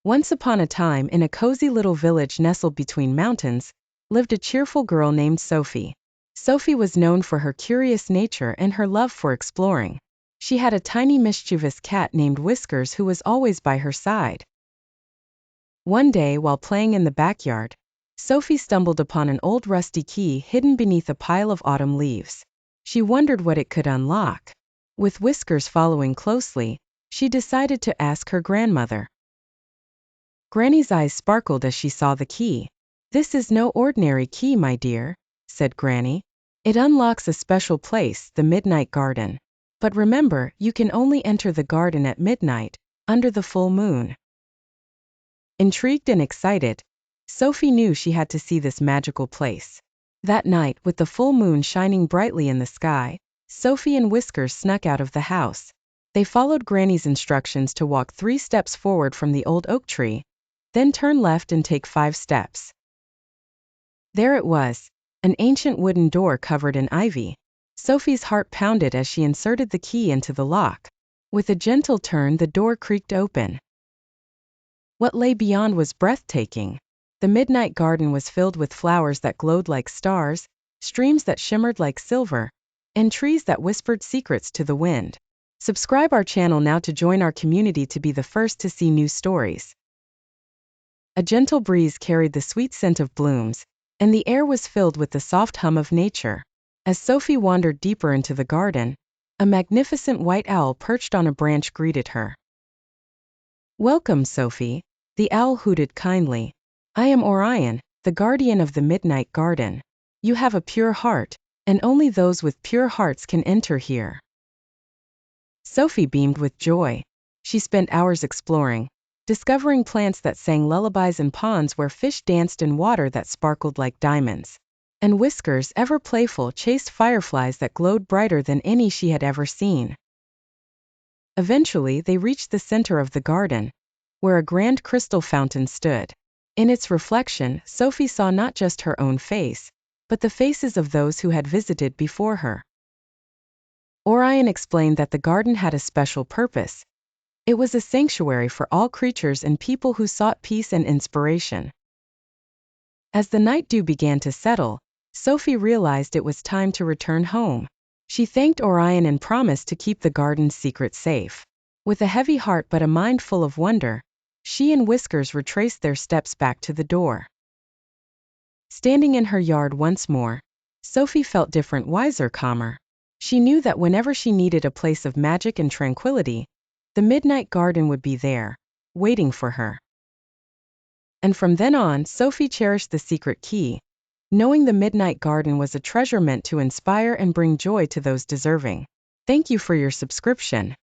Once upon a time, in a cozy little village nestled between mountains, lived a cheerful girl named Sophie. Sophie was known for her curious nature and her love for exploring. She had a tiny mischievous cat named Whiskers who was always by her side. One day, while playing in the backyard, Sophie stumbled upon an old rusty key hidden beneath a pile of autumn leaves. She wondered what it could unlock. With Whiskers following closely, she decided to ask her grandmother. Granny's eyes sparkled as she saw the key. "This is no ordinary key, my dear," said Granny. "It unlocks a special place, the Midnight Garden. But remember, you can only enter the garden at midnight, under the full moon." Intrigued and excited, Sophie knew she had to see this magical place. That night, with the full moon shining brightly in the sky, Sophie and Whiskers snuck out of the house. They followed Granny's instructions to walk 3 steps forward from the old oak tree, then turn left and take 5 steps. There it was, an ancient wooden door covered in ivy. Sophie's heart pounded as she inserted the key into the lock. With a gentle turn, the door creaked open. What lay beyond was breathtaking. The Midnight Garden was filled with flowers that glowed like stars, streams that shimmered like silver, and trees that whispered secrets to the wind. Subscribe our channel now to join our community to be the first to see new stories. A gentle breeze carried the sweet scent of blooms, and the air was filled with the soft hum of nature. As Sophie wandered deeper into the garden, a magnificent white owl perched on a branch greeted her. "Welcome, Sophie," the owl hooted kindly. "I am Orion, the guardian of the Midnight Garden. You have a pure heart, and only those with pure hearts can enter here." Sophie beamed with joy. She spent hours exploring, discovering plants that sang lullabies and ponds where fish danced in water that sparkled like diamonds. And Whiskers, ever playful, chased fireflies that glowed brighter than any she had ever seen. Eventually, they reached the center of the garden, where a grand crystal fountain stood. In its reflection, Sophie saw not just her own face, but the faces of those who had visited before her. Orion explained that the garden had a special purpose. It was a sanctuary for all creatures and people who sought peace and inspiration. As the night dew began to settle, Sophie realized it was time to return home. She thanked Orion and promised to keep the garden's secret safe. With a heavy heart but a mind full of wonder, she and Whiskers retraced their steps back to the door. Standing in her yard once more, Sophie felt different, wiser, calmer. She knew that whenever she needed a place of magic and tranquility, the Midnight Garden would be there, waiting for her. And from then on, Sophie cherished the secret key, knowing the Midnight Garden was a treasure meant to inspire and bring joy to those deserving. Thank you for your subscription.